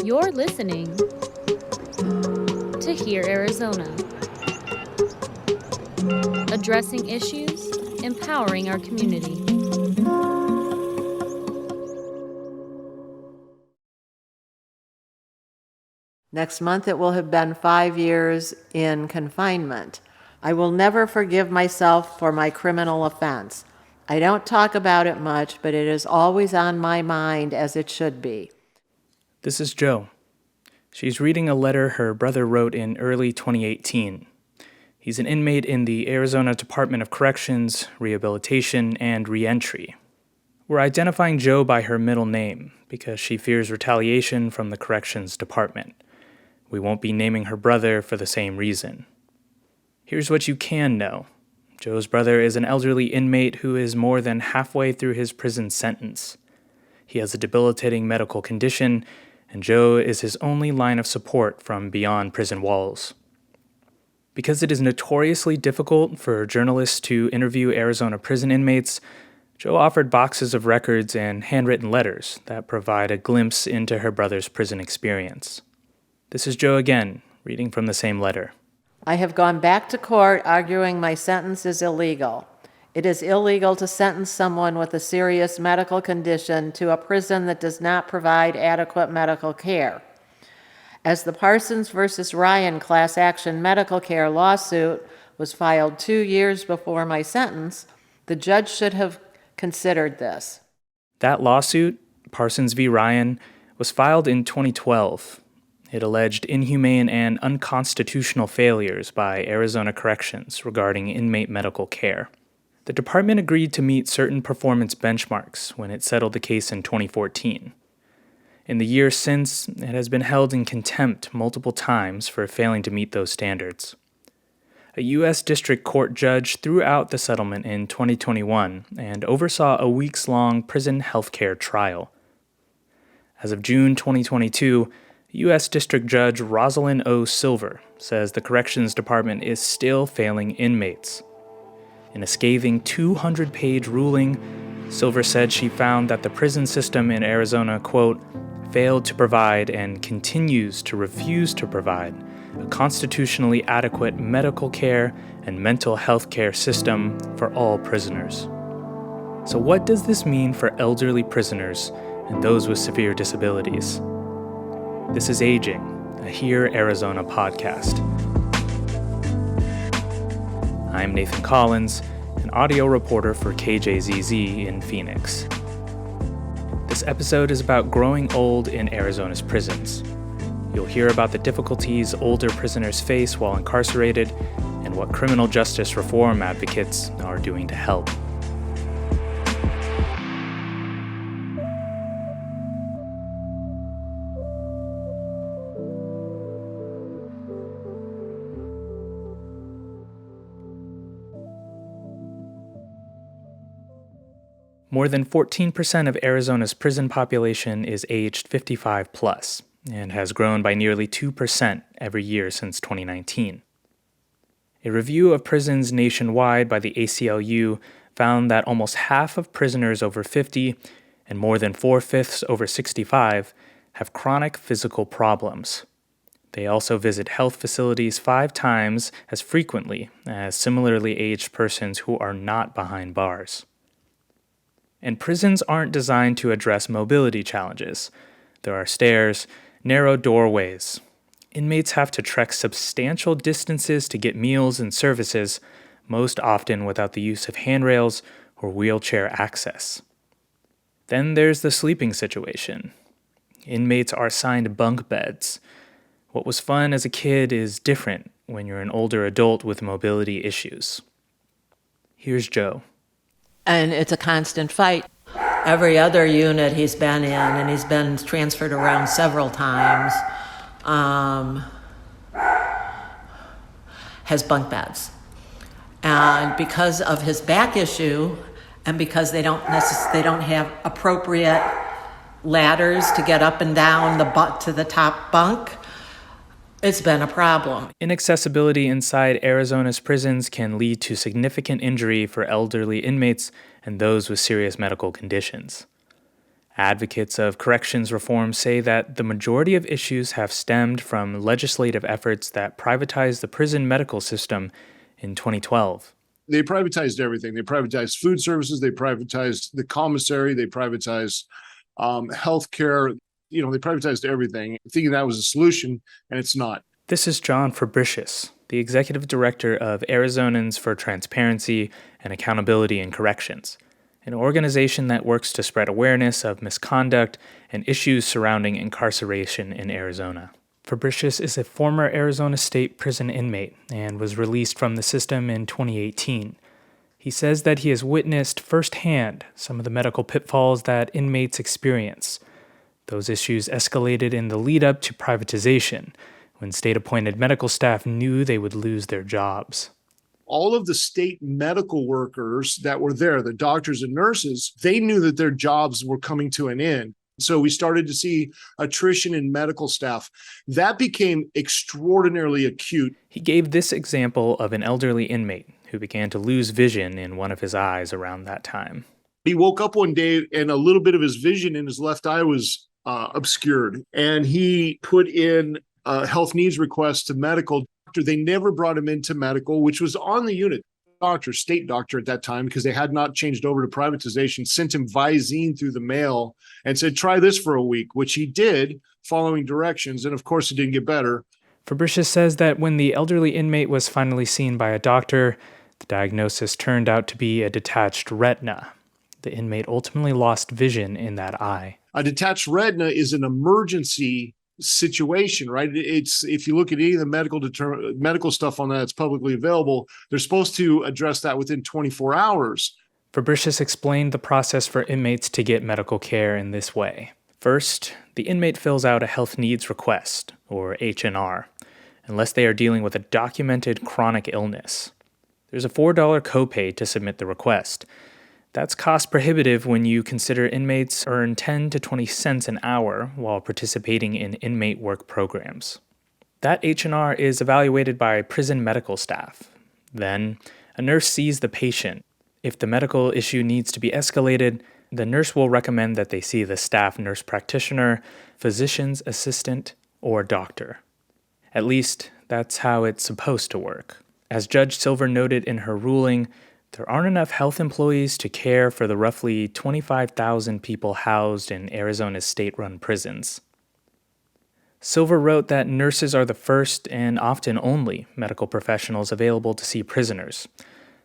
You're listening to Hear Arizona, addressing issues, empowering our community. Next month it will have been 5 years in confinement. I will never forgive myself for my criminal offense. I don't talk about it much, but it is always on my mind, as it should be. This is Jo. She's reading a letter her brother wrote in early 2018. He's an inmate in the Arizona Department of Corrections, Rehabilitation, and Reentry. We're identifying Jo by her middle name because she fears retaliation from the Corrections Department. We won't be naming her brother for the same reason. Here's what you can know. Jo's brother is an elderly inmate who is more than halfway through his prison sentence. He has a debilitating medical condition, and Jo is his only line of support from beyond prison walls. Because it is notoriously difficult for journalists to interview Arizona prison inmates, Jo offered boxes of records and handwritten letters that provide a glimpse into her brother's prison experience. This is Jo again, reading from the same letter. I have gone back to court arguing my sentence is illegal. It is illegal to sentence someone with a serious medical condition to a prison that does not provide adequate medical care. As the Parsons versus Ryan class action medical care lawsuit was filed 2 years before my sentence, the judge should have considered this. That lawsuit, Parsons v. Ryan, was filed in 2012. It alleged inhumane and unconstitutional failures by Arizona Corrections regarding inmate medical care. The department agreed to meet certain performance benchmarks when it settled the case in 2014. In the years since, it has been held in contempt multiple times for failing to meet those standards. A U.S. District Court judge threw out the settlement in 2021 and oversaw a weeks-long prison healthcare trial. As of June 2022, U.S. District Judge Rosalind O. Silver says the Corrections Department is still failing inmates. In a scathing 200-page ruling, Silver said she found that the prison system in Arizona, quote, failed to provide and continues to refuse to provide a constitutionally adequate medical care and mental health care system for all prisoners. So what does this mean for elderly prisoners and those with severe disabilities? This is Aging, a Hear Arizona podcast. I'm Nathan Collins, an audio reporter for KJZZ in Phoenix. This episode is about growing old in Arizona's prisons. You'll hear about the difficulties older prisoners face while incarcerated and what criminal justice reform advocates are doing to help. More than 14% of Arizona's prison population is aged 55 plus and has grown by nearly 2% every year since 2019. A review of prisons nationwide by the ACLU found that almost half of prisoners over 50 and more than 4/5 over 65 have chronic physical problems. They also visit health facilities 5 times as frequently as similarly aged persons who are not behind bars. And prisons aren't designed to address mobility challenges. There are stairs, narrow doorways. Inmates have to trek substantial distances to get meals and services, most often without the use of handrails or wheelchair access. Then there's the sleeping situation. Inmates are assigned bunk beds. What was fun as a kid is different when you're an older adult with mobility issues. Here's Jo. And it's a constant fight. Every other unit he's been in, and he's been transferred around several times, has bunk beds. And because of his back issue, and because they don't have appropriate ladders to get up and down to the top bunk, it's been a problem. Inaccessibility inside Arizona's prisons can lead to significant injury for elderly inmates and those with serious medical conditions. Advocates of corrections reform say that the majority of issues have stemmed from legislative efforts that privatized the prison medical system in 2012. They privatized everything. They privatized food services. They privatized the commissary. They privatized healthcare. They privatized everything, thinking that was a solution, and it's not. This is John Fabricius, the executive director of Arizonans for Transparency and Accountability in Corrections, an organization that works to spread awareness of misconduct and issues surrounding incarceration in Arizona. Fabricius is a former Arizona State prison inmate and was released from the system in 2018. He says that he has witnessed firsthand some of the medical pitfalls that inmates experience. Those issues escalated in the lead-up to privatization, when state-appointed medical staff knew they would lose their jobs. All of the state medical workers that were there, the doctors and nurses, they knew that their jobs were coming to an end. So we started to see attrition in medical staff. That became extraordinarily acute. He gave this example of an elderly inmate who began to lose vision in one of his eyes around that time. He woke up one day and a little bit of his vision in his left eye was obscured. And he put in a health needs request to medical. They never brought him into medical, which was on the unit. State doctor at that time, because they had not changed over to privatization, sent him Visine through the mail and said, try this for a week, which he did, following directions. And of course, it didn't get better. Fabricius says that when the elderly inmate was finally seen by a doctor, the diagnosis turned out to be a detached retina. The inmate ultimately lost vision in that eye. A detached retina is an emergency situation, right? It's, if you look at any of the medical stuff on that that's publicly available, they're supposed to address that within 24 hours. Fabricius explained the process for inmates to get medical care in this way. First, the inmate fills out a health needs request, or H&R, unless they are dealing with a documented chronic illness. There's a $4 copay to submit the request. That's cost prohibitive when you consider inmates earn 10 to 20 cents an hour while participating in inmate work programs. That H&R is evaluated by prison medical staff. Then, a nurse sees the patient. If the medical issue needs to be escalated, the nurse will recommend that they see the staff nurse practitioner, physician's assistant, or doctor. At least, that's how it's supposed to work. As Judge Silver noted in her ruling, there aren't enough health employees to care for the roughly 25,000 people housed in Arizona's state-run prisons. Silver wrote that nurses are the first and often only medical professionals available to see prisoners.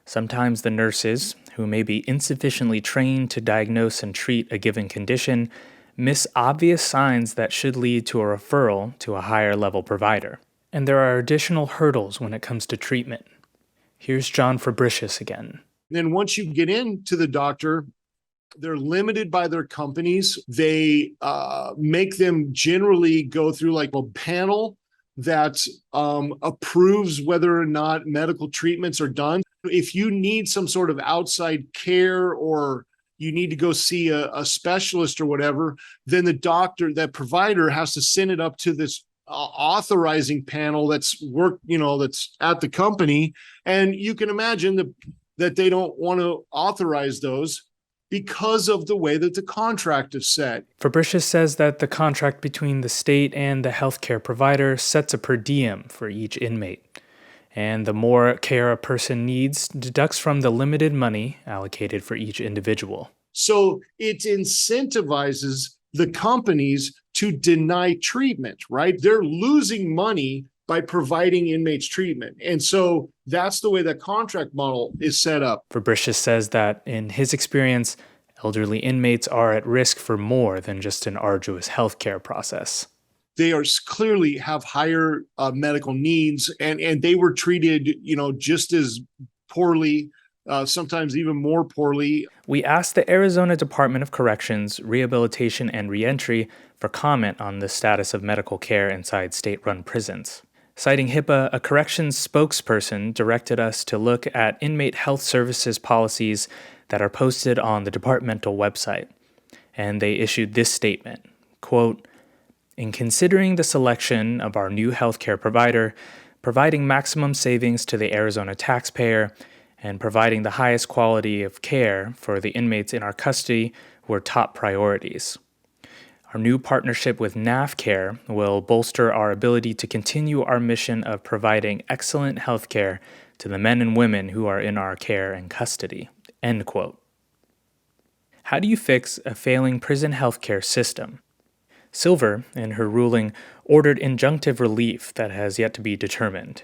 Sometimes the nurses, who may be insufficiently trained to diagnose and treat a given condition, miss obvious signs that should lead to a referral to a higher-level provider. And there are additional hurdles when it comes to treatment. Here's John Fabricius again. Then once you get into the doctor, they're limited by their companies. They make them generally go through like a panel that approves whether or not medical treatments are done. If you need some sort of outside care or you need to go see a specialist or whatever, then the doctor, that provider has to send it up to this authorizing panel that's at the company. And you can imagine that they don't want to authorize those because of the way that the contract is set. Fabricius says that the contract between the state and the healthcare provider sets a per diem for each inmate. And the more care a person needs deducts from the limited money allocated for each individual. So it incentivizes the companies to deny treatment, right? They're losing money by providing inmates treatment. And so that's the way that contract model is set up. Fabricius says that, in his experience, elderly inmates are at risk for more than just an arduous healthcare process. They are clearly have higher medical needs, and they were treated, just as poorly, sometimes even more poorly. We asked the Arizona Department of Corrections, Rehabilitation, and Reentry for comment on the status of medical care inside state-run prisons. Citing HIPAA, a corrections spokesperson directed us to look at inmate health services policies that are posted on the departmental website. And they issued this statement, quote, "In considering the selection of our new healthcare provider, providing maximum savings to the Arizona taxpayer, and providing the highest quality of care for the inmates in our custody, were top priorities. Our new partnership with NAFCare will bolster our ability to continue our mission of providing excellent health care to the men and women who are in our care and custody." End quote. How do you fix a failing prison healthcare system? Silver, in her ruling, ordered injunctive relief that has yet to be determined.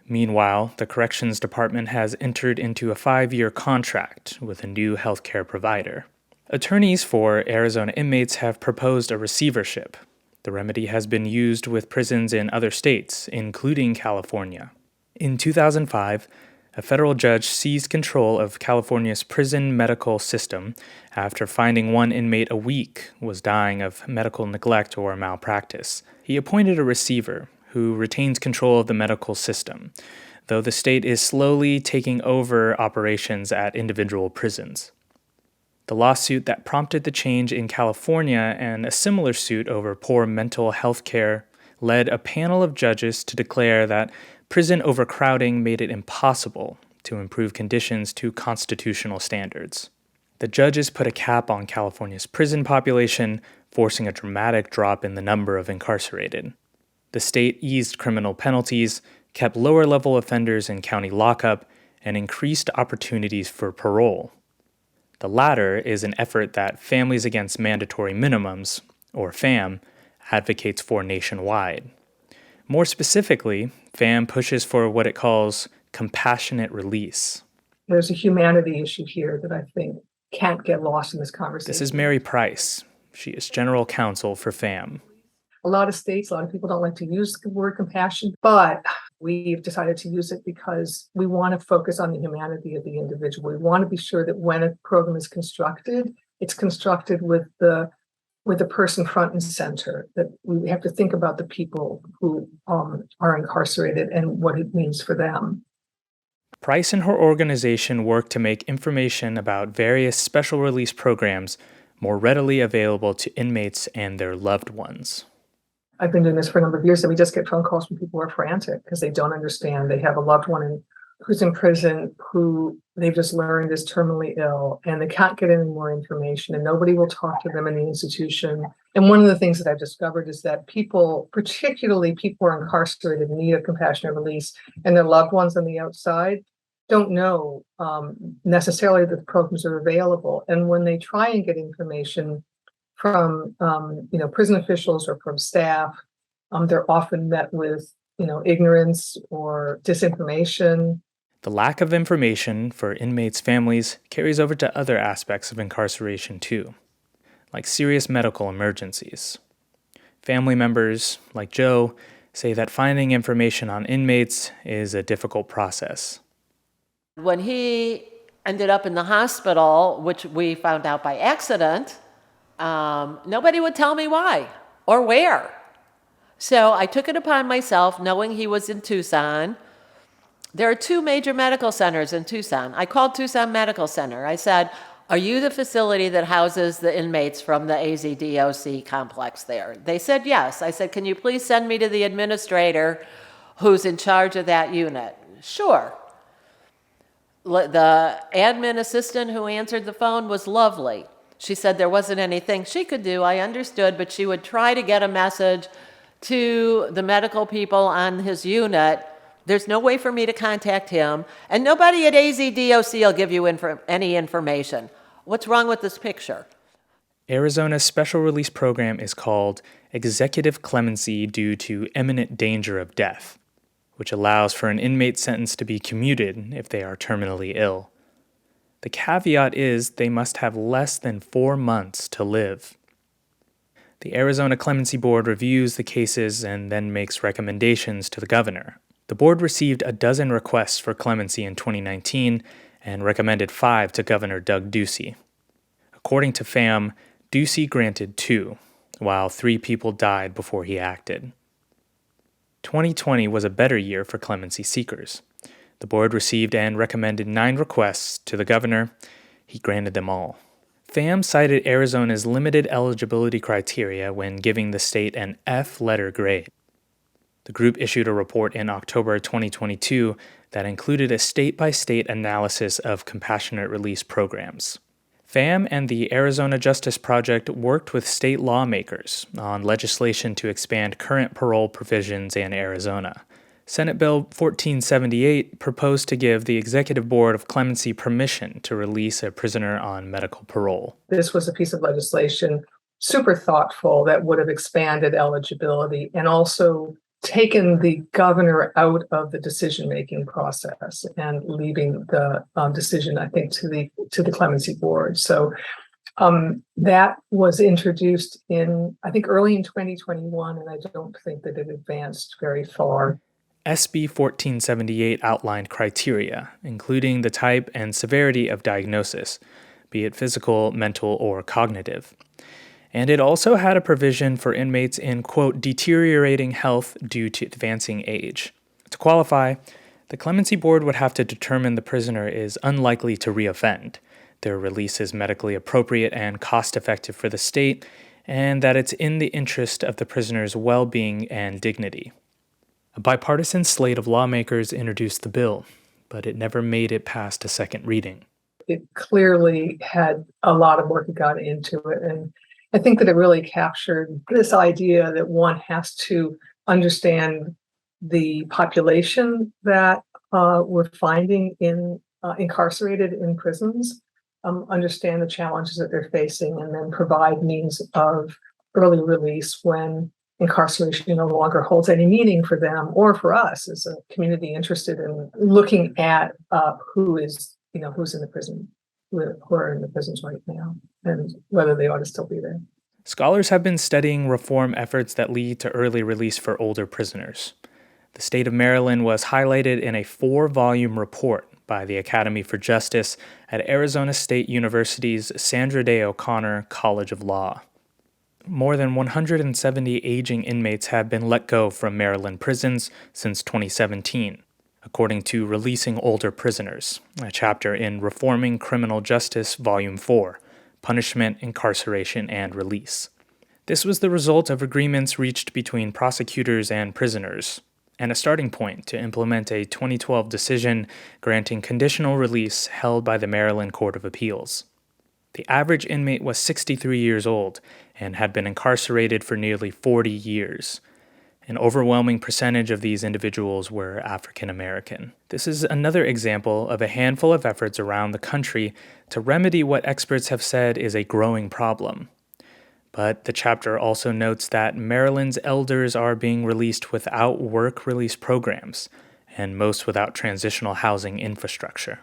Meanwhile, the Corrections Department has entered into a 5-year contract with a new healthcare provider. Attorneys for Arizona inmates have proposed a receivership. The remedy has been used with prisons in other states, including California. In 2005, a federal judge seized control of California's prison medical system after finding one inmate a week was dying of medical neglect or malpractice. He appointed a receiver who retains control of the medical system, though the state is slowly taking over operations at individual prisons. The lawsuit that prompted the change in California and a similar suit over poor mental health care led a panel of judges to declare that prison overcrowding made it impossible to improve conditions to constitutional standards. The judges put a cap on California's prison population, forcing a dramatic drop in the number of incarcerated. The state eased criminal penalties, kept lower-level offenders in county lockup, and increased opportunities for parole. The latter is an effort that Families Against Mandatory Minimums, or FAM, advocates for nationwide. More specifically, FAM pushes for what it calls compassionate release. There's a humanity issue here that I think can't get lost in this conversation. This is Mary Price. She is general counsel for FAM. A lot of states, a lot of people don't like to use the word compassion, but we've decided to use it because we want to focus on the humanity of the individual. We want to be sure that when a program is constructed, it's constructed with the person front and center, that we have to think about the people who are incarcerated and what it means for them. Price and her organization work to make information about various special release programs more readily available to inmates and their loved ones. I've been doing this for a number of years, and we just get phone calls from people who are frantic because they don't understand. They have a loved one who's in prison who they've just learned is terminally ill, and they can't get any more information, and nobody will talk to them in the institution. And one of the things that I've discovered is that people, particularly people who are incarcerated in need of compassionate release, and their loved ones on the outside, don't know necessarily that the programs are available. And when they try and get information from prison officials or from staff, they're often met with ignorance or disinformation. The lack of information for inmates' families carries over to other aspects of incarceration too, like serious medical emergencies. Family members, like Joe, say that finding information on inmates is a difficult process. When he ended up in the hospital, which we found out by accident, nobody would tell me why or where. So I took it upon myself, knowing he was in Tucson. There are 2 major medical centers in Tucson. I called Tucson Medical Center. I said, "Are you the facility that houses the inmates from the AZDOC complex there?" They said yes. I said, "Can you please send me to the administrator who's in charge of that unit?" "Sure." The admin assistant who answered the phone was lovely. She said there wasn't anything she could do. I understood, but she would try to get a message to the medical people on his unit. There's no way for me to contact him, and nobody at AZDOC will give you any information. What's wrong with this picture? Arizona's special release program is called Executive Clemency Due to Imminent Danger of Death, which allows for an inmate sentence to be commuted if they are terminally ill. The caveat is they must have less than 4 months to live. The Arizona Clemency Board reviews the cases and then makes recommendations to the governor. The board received 12 requests for clemency in 2019 and recommended 5 to Governor Doug Ducey. According to FAM, Ducey granted 2, while 3 people died before he acted. 2020 was a better year for clemency seekers. The board received and recommended 9 requests to the governor. He granted them all. FAM cited Arizona's limited eligibility criteria when giving the state an F letter grade. The group issued a report in October 2022 that included a state-by-state analysis of compassionate release programs. FAM and the Arizona Justice Project worked with state lawmakers on legislation to expand current parole provisions in Arizona. Senate Bill 1478 proposed to give the Executive Board of Clemency permission to release a prisoner on medical parole. This was a piece of legislation, super thoughtful, that would have expanded eligibility and also taken the governor out of the decision-making process and leaving the decision, I think, to the clemency board. So that was introduced I think, early in 2021, and I don't think that it advanced very far. SB 1478 outlined criteria, including the type and severity of diagnosis, be it physical, mental, or cognitive. And it also had a provision for inmates in, quote, deteriorating health due to advancing age. To qualify, the clemency board would have to determine the prisoner is unlikely to reoffend, their release is medically appropriate and cost-effective for the state, and that it's in the interest of the prisoner's well-being and dignity. A bipartisan slate of lawmakers introduced the bill, but it never made it past a second reading. It clearly had a lot of work that got into it, and I think that it really captured this idea that one has to understand the population that we're finding incarcerated in prisons, understand the challenges that they're facing, and then provide means of early release when incarceration no longer holds any meaning for them or for us as a community interested in looking at who's in the prison, who are in the prisons right now, and whether they ought to still be there. Scholars have been studying reform efforts that lead to early release for older prisoners. The state of Maryland was highlighted in a 4-volume report by the Academy for Justice at Arizona State University's Sandra Day O'Connor College of Law. More than 170 aging inmates have been let go from Maryland prisons since 2017, according to Releasing Older Prisoners, a chapter in Reforming Criminal Justice, Volume 4, Punishment, Incarceration, and Release. This was the result of agreements reached between prosecutors and prisoners, and a starting point to implement a 2012 decision granting conditional release held by the Maryland Court of Appeals. The average inmate was 63 years old and had been incarcerated for nearly 40 years. An overwhelming percentage of these individuals were African American. This is another example of a handful of efforts around the country to remedy what experts have said is a growing problem. But the chapter also notes that Maryland's elders are being released without work release programs, and most without transitional housing infrastructure.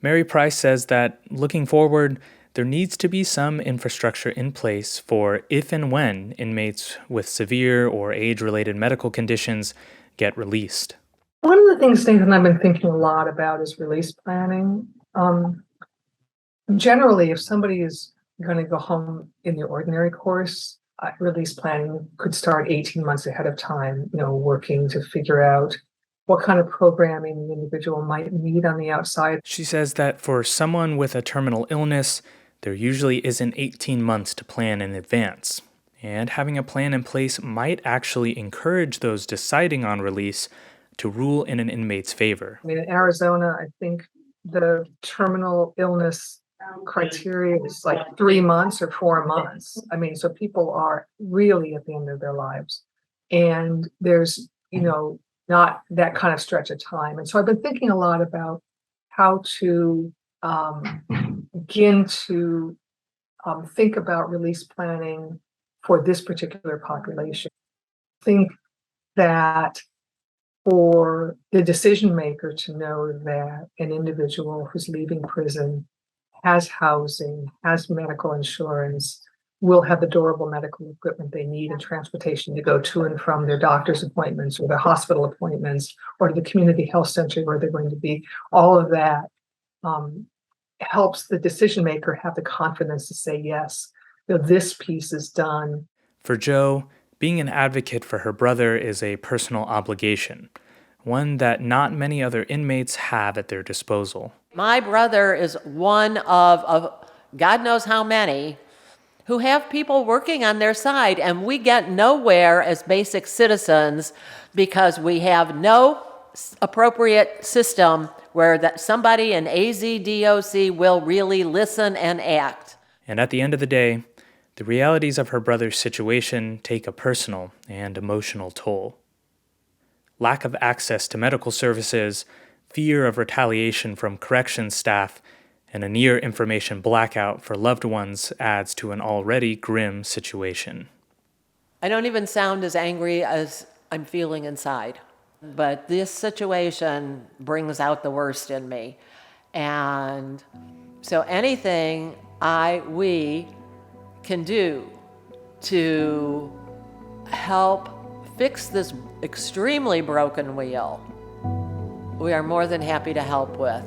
Mary Price says that, looking forward, there needs to be some infrastructure in place for if and when inmates with severe or age-related medical conditions get released. One of the things Nathan, I've been thinking a lot about is release planning. Generally, if somebody is going to go home in the ordinary course, release planning could start 18 months ahead of time, working to figure out what kind of programming the individual might need on the outside. She says that for someone with a terminal illness, there usually isn't 18 months to plan in advance, and having a plan in place might actually encourage those deciding on release to rule in an inmate's favor. In Arizona, I think the terminal illness criteria is like 3 months or 4 months. So people are really at the end of their lives, and there's, not that kind of stretch of time. And so I've been thinking a lot about how to begin to think about release planning for this particular population. Think that for the decision maker to know that an individual who's leaving prison has housing, has medical insurance, will have the durable medical equipment they need and transportation to go to and from their doctor's appointments or their hospital appointments or to the community health center where they're going to be. All of that helps the decision maker have the confidence to say, yes, this piece is done. For Jo, being an advocate for her brother is a personal obligation, one that not many other inmates have at their disposal. My brother is one of God knows how many who have people working on their side, and we get nowhere as basic citizens because we have no appropriate system where that somebody in AZDOC will really listen and act. And at the end of the day, the realities of her brother's situation take a personal and emotional toll. Lack of access to medical services, fear of retaliation from corrections staff, and a near information blackout for loved ones adds to an already grim situation. I don't even sound as angry as I'm feeling inside, but this situation brings out the worst in me. And so anything we can do to help fix this extremely broken wheel, we are more than happy to help with.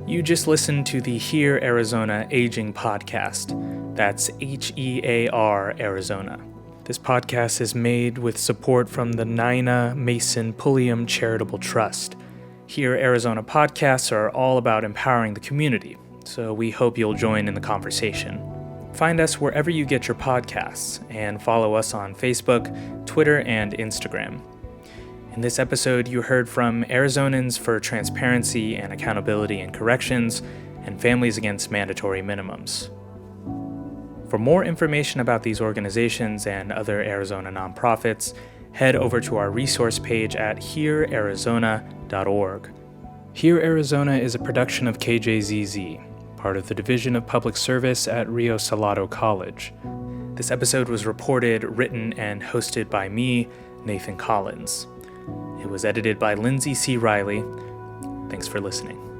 You just listened to the Here Arizona Aging Podcast. That's HEAR Arizona. This podcast is made with support from the Nina Mason Pulliam Charitable Trust. Here Arizona podcasts are all about empowering the community, so we hope you'll join in the conversation. Find us wherever you get your podcasts, and follow us on Facebook, Twitter, and Instagram. In this episode, you heard from Arizonans for Transparency and Accountability in Corrections and Families Against Mandatory Minimums. For more information about these organizations and other Arizona nonprofits, head over to our resource page at herearizona.org. Here Arizona is a production of KJZZ, part of the Division of Public Service at Rio Salado College. This episode was reported, written, and hosted by me, Nathan Collins. It was edited by Lindsay C. Riley. Thanks for listening.